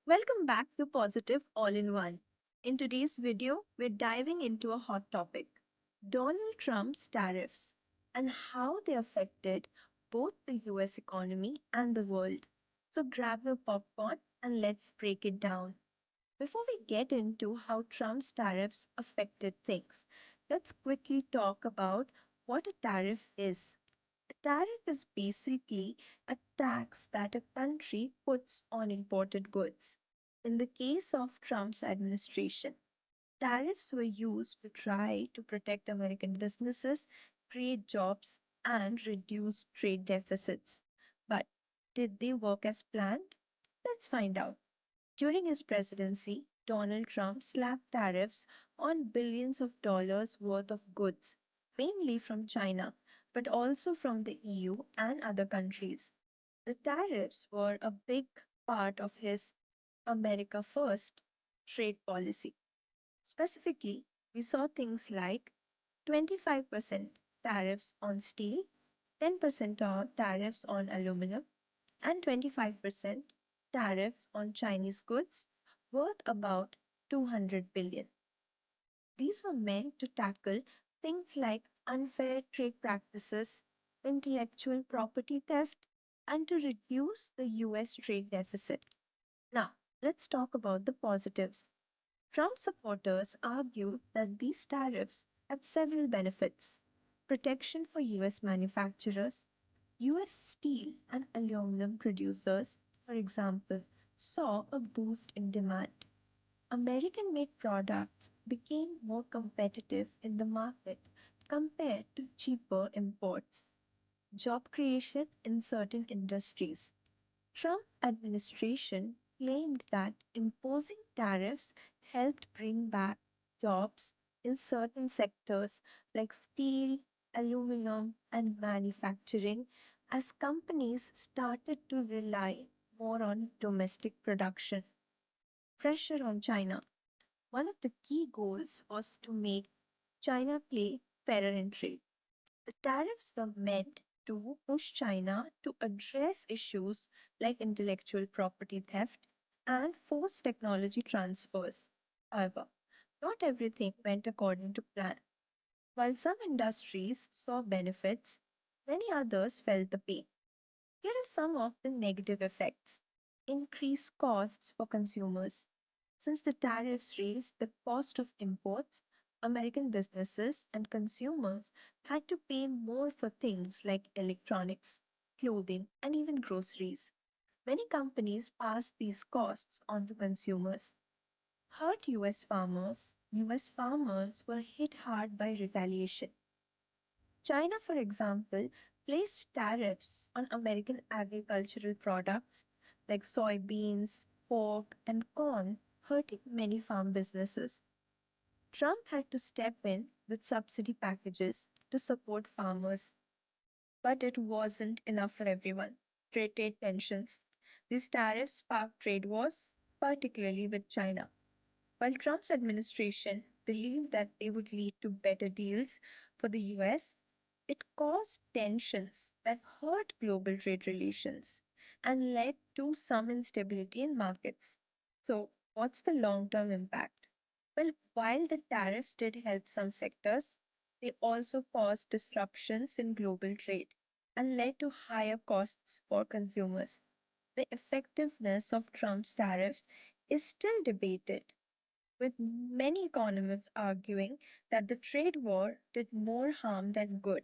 Welcome back to Positive All in One. In today's video, we're diving into a hot topic Donald Trump's tariffs and how they affected both the US economy and the world. So grab your popcorn and let's break it down. Before we get into how Trump's tariffs affected things, let's quickly talk about what a tariff is. A tariff is basically a tax that a country puts on imported goods. In the case of Trump's administration, tariffs were used to try to protect American businesses, create jobs, and reduce trade deficits. But did they work as planned? Let's find out. During his presidency, Donald Trump slapped tariffs on billions of dollars worth of goods, mainly from China, but also from the EU and other countries. The tariffs were a big part of his America First trade policy. Specifically, we saw things like 25% tariffs on steel, 10% tariffs on aluminum, and 25% tariffs on Chinese goods worth about 200 billion. These were meant to tackle things like unfair trade practices, intellectual property theft, and to reduce the US trade deficit. Now, let's talk about the positives. Trump supporters argued that these tariffs had several benefits protection for US manufacturers, US steel and aluminum producers, for example, saw a boost in demand. American made products became more competitive in the market compared to cheaper imports. Job creation in certain industries. Trump administration claimed that imposing tariffs helped bring back jobs in certain sectors like steel, aluminum, and manufacturing as companies started to rely more on domestic production. Pressure on China. One of the key goals was to make China play fairer in trade. The tariffs were meant to push China to address issues like intellectual property theft and forced technology transfers. However, not everything went according to plan. While some industries saw benefits, many others felt the pain. Here are some of the negative effects. Increased costs for consumers. Since the tariffs raised the cost of imports, American businesses and consumers had to pay more for things like electronics, clothing, and even groceries. Many companies passed these costs on to consumers. Hurt US farmers. US farmers were hit hard by retaliation. China, for example, placed tariffs on American agricultural products like soybeans, pork, and corn, hurting many farm businesses. Trump had to step in with subsidy packages to support farmers, but it wasn't enough for everyone. Trade tensions. These tariffs sparked trade wars, particularly with China. While Trump's administration believed that they would lead to better deals for the US, it caused tensions that hurt global trade relations and led to some instability in markets. So, what's the long term impact? Well, while the tariffs did help some sectors, they also caused disruptions in global trade and led to higher costs for consumers. The effectiveness of Trump's tariffs is still debated, with many economists arguing that the trade war did more harm than good.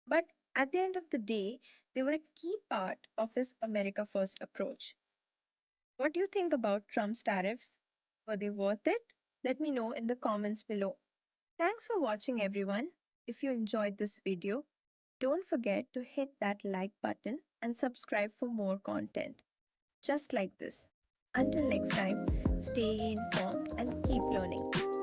But at the end of the day, they were a key part of his America First approach. What do you think about Trump's tariffs? Were they worth it? Let me know in the comments below. Thanks for watching, everyone. If you enjoyed this video, don't forget to hit that like button and subscribe for more content just like this. Until next time, stay informed and keep learning.